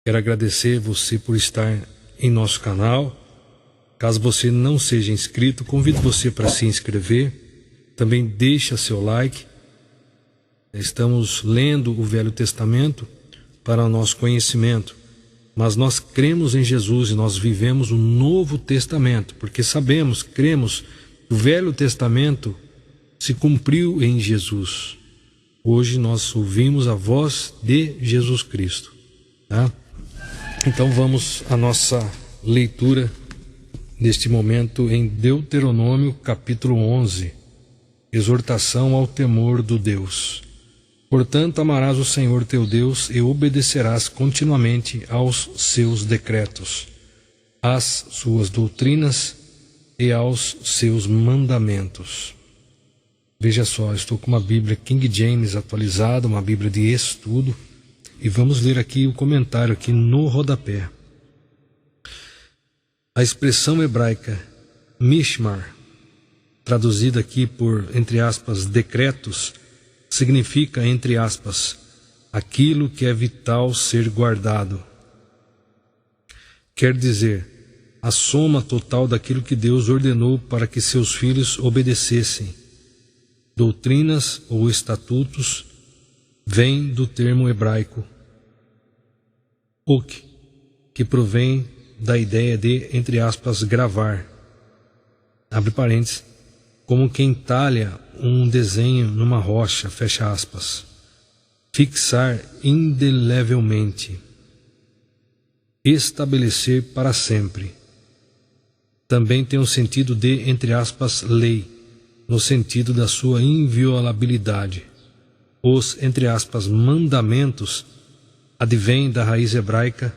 Quero agradecer você por estar em nosso canal. Caso você não seja inscrito, convido você para se inscrever. Também deixa seu like. Estamos lendo o Velho Testamento para o nosso conhecimento, mas nós cremos em Jesus e nós vivemos o Novo Testamento, porque cremos que o Velho Testamento se cumpriu em Jesus. Hoje nós ouvimos a voz de Jesus Cristo, tá? Então vamos à nossa leitura neste momento em Deuteronômio capítulo 11, exortação ao temor do Deus. Portanto, amarás o Senhor teu Deus e obedecerás continuamente aos seus decretos, às suas doutrinas e aos seus mandamentos. Veja só, estou com uma Bíblia King James atualizada, uma Bíblia de estudo, e vamos ler aqui o comentário aqui no rodapé. A expressão hebraica mishmar, traduzida aqui por, entre aspas, decretos, significa, entre aspas, aquilo que é vital ser guardado. Quer dizer, a soma total daquilo que Deus ordenou para que seus filhos obedecessem. Doutrinas ou estatutos vem do termo hebraico ok, que provém da ideia de, entre aspas, gravar, abre parênteses, como quem talha um desenho numa rocha, fecha aspas. Fixar indelevelmente, estabelecer para sempre. Também tem o sentido de, entre aspas, lei, no sentido da sua inviolabilidade. Os, entre aspas, mandamentos advêm da raiz hebraica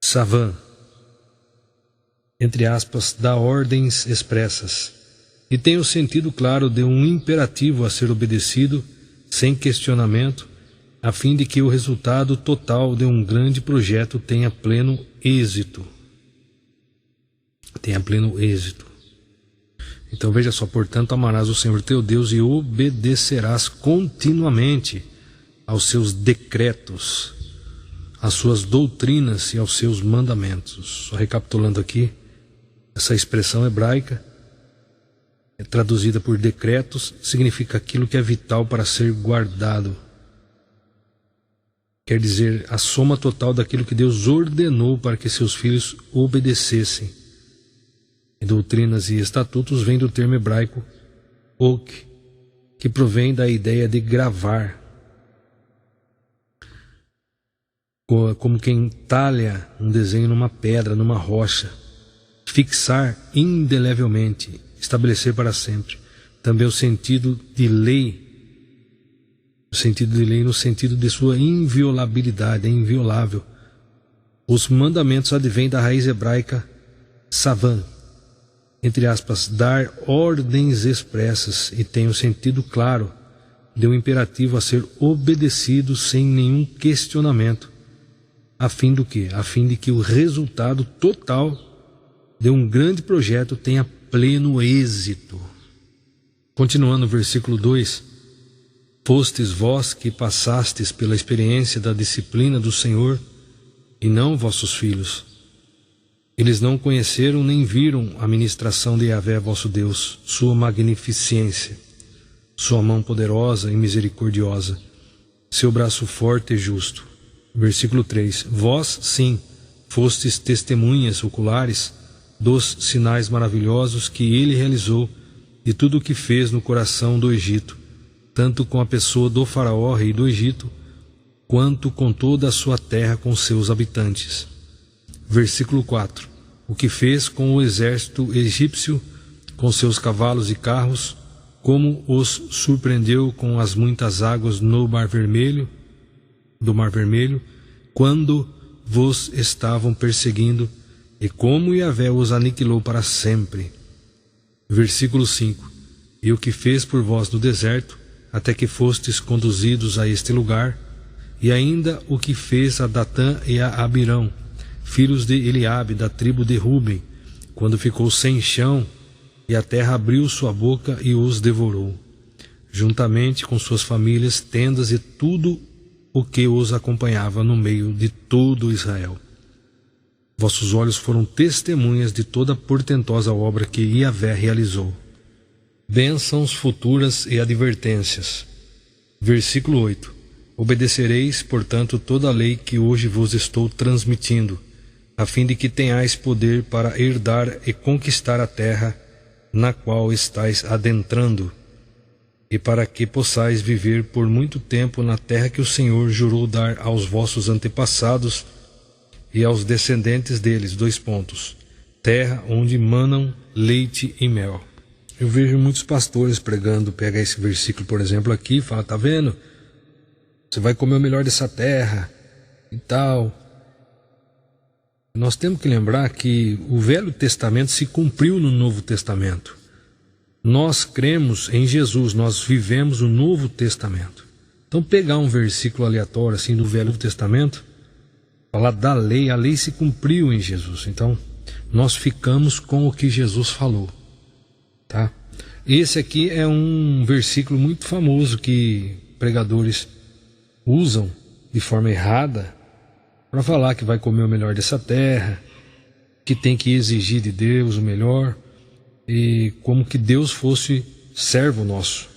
savan, entre aspas, da ordens expressas, e tem o sentido claro de um imperativo a ser obedecido sem questionamento, a fim de que o resultado total de um grande projeto tenha pleno êxito. Então veja só, portanto, amarás o Senhor teu Deus e obedecerás continuamente aos seus decretos, às suas doutrinas e aos seus mandamentos. Só recapitulando aqui, essa expressão hebraica, traduzida por decretos, significa aquilo que é vital para ser guardado. Quer dizer, a soma total daquilo que Deus ordenou para que seus filhos obedecessem. E doutrinas e estatutos vêm do termo hebraico ok, que provém da ideia de gravar, como quem talha um desenho numa pedra, numa rocha. Fixar indelevelmente, estabelecer para sempre. Também o sentido de lei, no sentido de sua inviolabilidade, é inviolável. Os mandamentos advêm da raiz hebraica savan, entre aspas, dar ordens expressas, e tem o sentido claro de um imperativo a ser obedecido sem nenhum questionamento. A fim do quê? A fim de que o resultado total de um grande projeto tenha pleno êxito. Continuando o versículo 2: Fostes vós que passastes pela experiência da disciplina do Senhor, e não vossos filhos. Eles não conheceram nem viram a ministração de Yahvé vosso Deus, sua magnificência, sua mão poderosa e misericordiosa, seu braço forte e justo. Versículo 3: Vós, sim, fostes testemunhas oculares dos sinais maravilhosos que ele realizou e tudo o que fez no coração do Egito, tanto com a pessoa do faraó, rei do Egito, quanto com toda a sua terra com seus habitantes. Versículo 4: O que fez com o exército egípcio, com seus cavalos e carros, como os surpreendeu com as muitas águas do Mar Vermelho, quando vos estavam perseguindo, e como Yahvé os aniquilou para sempre. Versículo 5: E o que fez por vós no deserto, até que fostes conduzidos a este lugar, e ainda o que fez a Datã e a Abirão, filhos de Eliabe, da tribo de Ruben, quando ficou sem chão, e a terra abriu sua boca e os devorou, juntamente com suas famílias, tendas e tudo o que os acompanhava no meio de todo Israel. Vossos olhos foram testemunhas de toda a portentosa obra que Yahvé realizou. Bênçãos futuras e advertências. Versículo 8. Obedecereis, portanto, toda a lei que hoje vos estou transmitindo, a fim de que tenhais poder para herdar e conquistar a terra na qual estáis adentrando, e para que possais viver por muito tempo na terra que o Senhor jurou dar aos vossos antepassados e aos descendentes deles. Terra onde manam leite e mel. Eu vejo muitos pastores pregando, pega esse versículo, por exemplo, aqui, e fala, tá vendo? Você vai comer o melhor dessa terra e tal. Nós temos que lembrar que o Velho Testamento se cumpriu no Novo Testamento. Nós cremos em Jesus, nós vivemos o Novo Testamento. Então pegar um versículo aleatório assim do Velho Testamento, falar da lei, a lei se cumpriu em Jesus. Então nós ficamos com o que Jesus falou, tá? Esse aqui é um versículo muito famoso que pregadores usam de forma errada para falar que vai comer o melhor dessa terra, que tem que exigir de Deus o melhor, e como que Deus fosse servo nosso.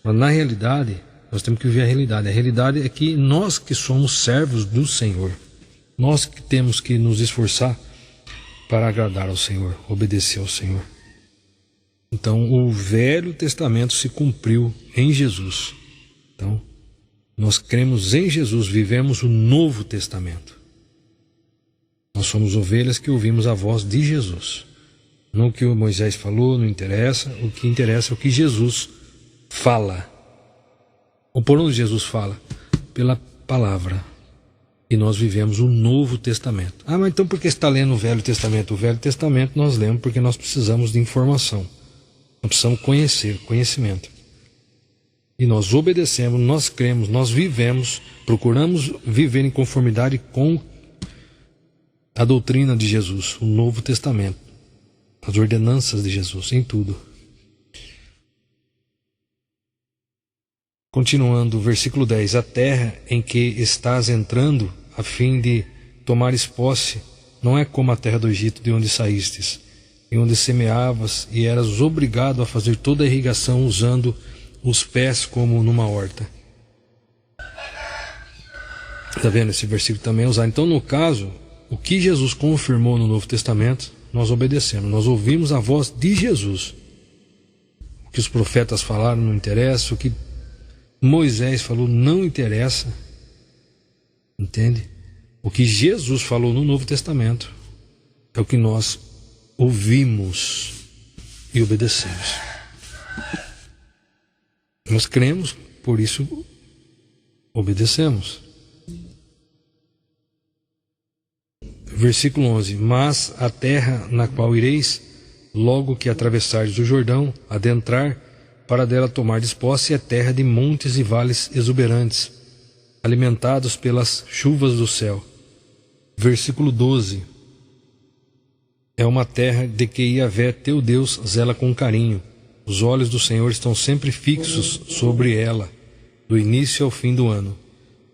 Mas na realidade, nós temos que viver a realidade. A realidade é que nós que somos servos do Senhor, nós que temos que nos esforçar para agradar ao Senhor, obedecer ao Senhor. Então o Velho Testamento se cumpriu em Jesus. Então nós cremos em Jesus, vivemos o Novo Testamento. Nós somos ovelhas que ouvimos a voz de Jesus. Não o que o Moisés falou, não interessa. O que interessa é o que Jesus fala. Ou por onde Jesus fala? Pela palavra. E nós vivemos o Novo Testamento. Ah, mas então por que você está lendo o Velho Testamento? O Velho Testamento nós lemos porque nós precisamos de informação. Nós precisamos conhecer, conhecimento. E nós obedecemos, nós cremos, nós vivemos, procuramos viver em conformidade com a doutrina de Jesus, o Novo Testamento, as ordenanças de Jesus, em tudo. Continuando, versículo 10. A terra em que estás entrando, a fim de tomares posse, não é como a terra do Egito, de onde saístes, em onde semeavas e eras obrigado a fazer toda a irrigação usando os pés como numa horta. Está vendo? Esse versículo também é usado. Então, no caso, o que Jesus confirmou no Novo Testamento, nós obedecemos. Nós ouvimos a voz de Jesus. O que os profetas falaram não interessa. O que Moisés falou não interessa. Entende? O que Jesus falou no Novo Testamento é o que nós ouvimos e obedecemos. Nós cremos, por isso obedecemos. Versículo 11. Mas a terra na qual ireis, logo que atravessares o Jordão, adentrar, para dela tomardes posse, é terra de montes e vales exuberantes, alimentados pelas chuvas do céu. Versículo 12. É uma terra de que Yahvé, teu Deus, zela com carinho. Os olhos do Senhor estão sempre fixos sobre ela, do início ao fim do ano.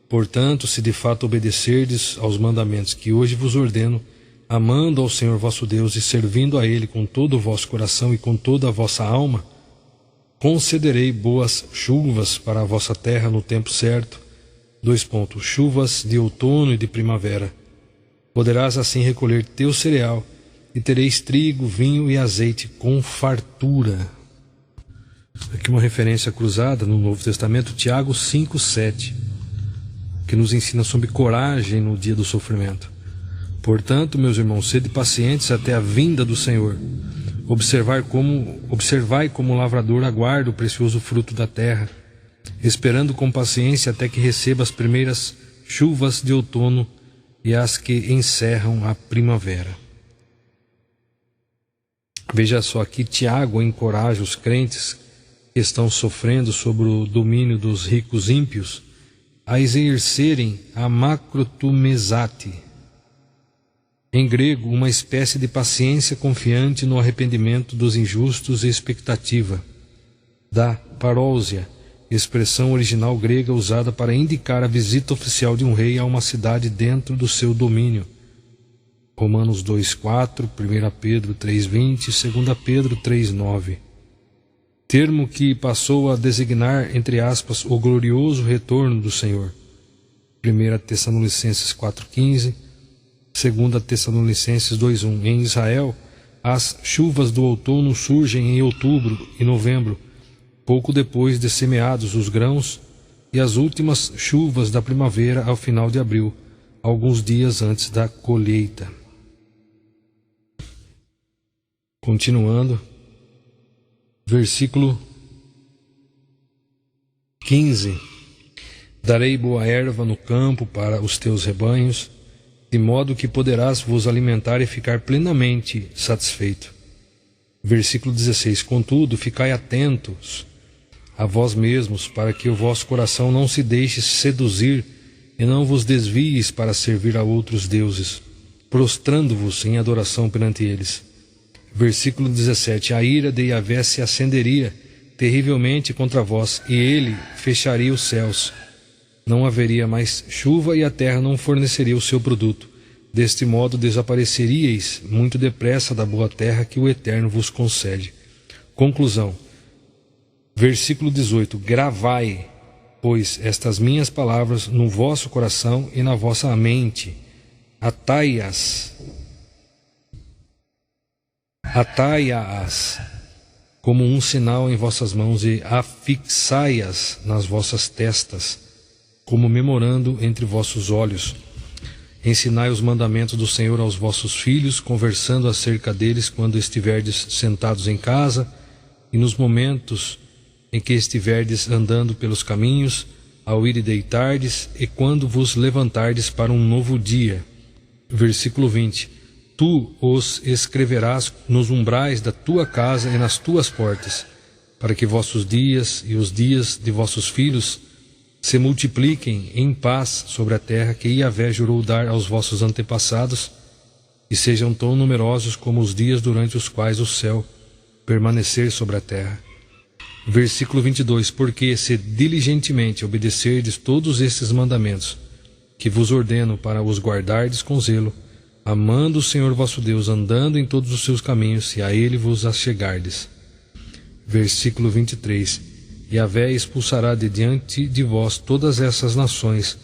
Portanto, se de fato obedecerdes aos mandamentos que hoje vos ordeno, amando ao Senhor vosso Deus e servindo a Ele com todo o vosso coração e com toda a vossa alma, concederei boas chuvas para a vossa terra no tempo certo. Chuvas de outono e de primavera. Poderás assim recolher teu cereal, e tereis trigo, vinho e azeite com fartura. Aqui uma referência cruzada no Novo Testamento, Tiago 5:7, que nos ensina sobre coragem no dia do sofrimento. Portanto, meus irmãos, sede pacientes até a vinda do Senhor. Observai como o lavrador aguarda o precioso fruto da terra, esperando com paciência até que receba as primeiras chuvas de outono e as que encerram a primavera. Veja só, aqui Tiago encoraja os crentes que estão sofrendo sob o domínio dos ricos ímpios a exercerem a macrotumesate, em grego, uma espécie de paciência confiante no arrependimento dos injustos e expectativa da parousia, expressão original grega usada para indicar a visita oficial de um rei a uma cidade dentro do seu domínio. Romanos 2,4, 1 Pedro 3,20 e 2 Pedro 3,9. Termo que passou a designar, entre aspas, o glorioso retorno do Senhor. 1 Tessalonicenses 4,15, 2 Tessalonicenses 2,1. Em Israel, as chuvas do outono surgem em outubro e novembro, pouco depois de semeados os grãos, e as últimas chuvas da primavera ao final de abril, alguns dias antes da colheita. Continuando, versículo 15: Darei boa erva no campo para os teus rebanhos, de modo que poderás vos alimentar e ficar plenamente satisfeito. Versículo 16: Contudo, ficai atentos a vós mesmos, para que o vosso coração não se deixe seduzir e não vos desvies para servir a outros deuses, prostrando-vos em adoração perante eles. Versículo 17: A ira de Yahvé se acenderia terrivelmente contra vós, e ele fecharia os céus. Não haveria mais chuva e a terra não forneceria o seu produto. Deste modo desapareceríeis muito depressa da boa terra que o Eterno vos concede. Conclusão. Versículo 18: Gravai, pois, estas minhas palavras no vosso coração e na vossa mente. Atai-as como um sinal em vossas mãos e afixai-as nas vossas testas, como memorando entre vossos olhos. Ensinai os mandamentos do Senhor aos vossos filhos, conversando acerca deles quando estiverdes sentados em casa e nos momentos em que estiverdes andando pelos caminhos, ao ir e deitardes, e quando vos levantardes para um novo dia. Versículo 20: Tu os escreverás nos umbrais da tua casa e nas tuas portas, para que vossos dias e os dias de vossos filhos se multipliquem em paz sobre a terra que Yahvé jurou dar aos vossos antepassados, e sejam tão numerosos como os dias durante os quais o céu permanecer sobre a terra. Versículo 22: Porque se diligentemente obedecerdes todos estes mandamentos, que vos ordeno para os guardardes com zelo, amando o Senhor vosso Deus, andando em todos os seus caminhos, e a Ele vos achegardes. Versículo 23: Yahvé expulsará de diante de vós todas essas nações,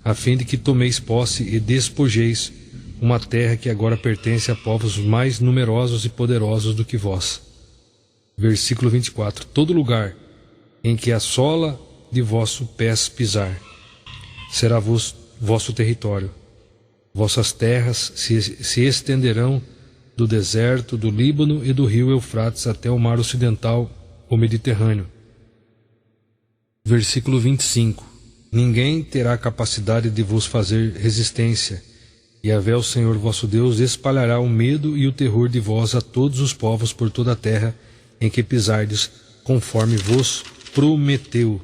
a fim de que tomeis posse e despojeis uma terra que agora pertence a povos mais numerosos e poderosos do que vós. Versículo 24: Todo lugar em que a sola de vosso pés pisar, será vosso território. Vossas terras se estenderão do deserto, do Líbano e do rio Eufrates até o mar ocidental, o Mediterrâneo. Versículo 25: Ninguém terá capacidade de vos fazer resistência, e Yahvé, o Senhor vosso Deus, espalhará o medo e o terror de vós a todos os povos por toda a terra em que pisardes, conforme vos prometeu.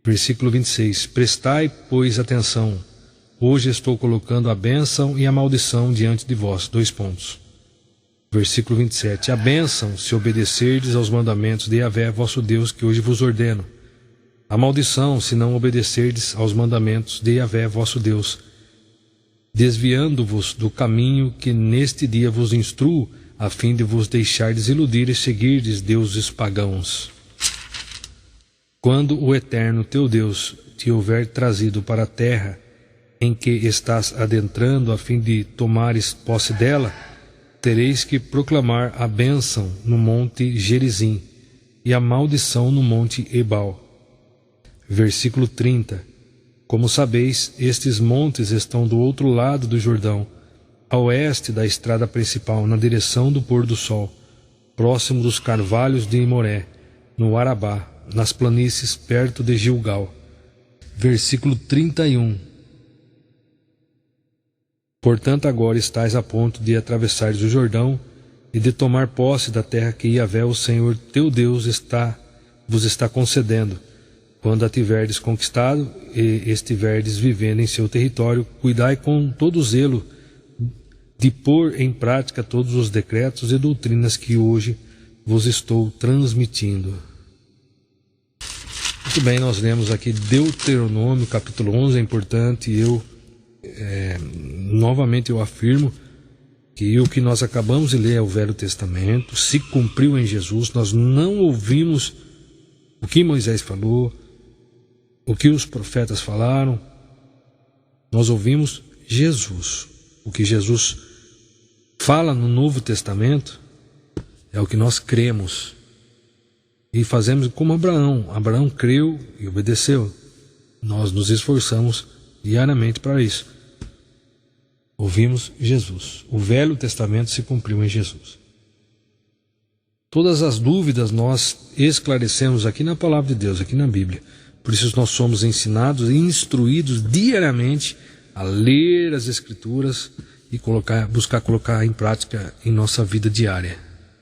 Versículo 26: Prestai, pois, atenção. Hoje estou colocando a bênção e a maldição diante de vós. Versículo 27: A bênção, se obedecerdes aos mandamentos de Yahvé, vosso Deus, que hoje vos ordeno. A maldição, se não obedecerdes aos mandamentos de Yahvé, vosso Deus, desviando-vos do caminho que neste dia vos instruo, a fim de vos deixardes iludir e seguirdes deuses pagãos. Quando o Eterno teu Deus te houver trazido para a terra em que estás adentrando, a fim de tomares posse dela, tereis que proclamar a bênção no monte Gerizim e a maldição no monte Ebal. Versículo 30: Como sabeis, estes montes estão do outro lado do Jordão, a oeste da estrada principal, na direção do pôr do sol, próximo dos carvalhos de Moré, no Arabá, nas planícies perto de Gilgal. Versículo 31: Portanto, agora estais a ponto de atravessares o Jordão e de tomar posse da terra que Yahvé, o Senhor teu Deus, vos está concedendo. Quando a tiverdes conquistado e estiverdes vivendo em seu território, cuidai com todo zelo de pôr em prática todos os decretos e doutrinas que hoje vos estou transmitindo. Muito bem, nós lemos aqui Deuteronômio capítulo 11, é importante, novamente eu afirmo que o que nós acabamos de ler é o Velho Testamento, se cumpriu em Jesus. Nós não ouvimos o que Moisés falou, o que os profetas falaram, nós ouvimos Jesus. O que Jesus fala no Novo Testamento é o que nós cremos e fazemos como Abraão. Abraão creu e obedeceu. Nós nos esforçamos diariamente para isso. Ouvimos Jesus. O Velho Testamento se cumpriu em Jesus. Todas as dúvidas nós esclarecemos aqui na Palavra de Deus, aqui na Bíblia. Por isso nós somos ensinados e instruídos diariamente a ler as Escrituras e buscar colocar em prática em nossa vida diária.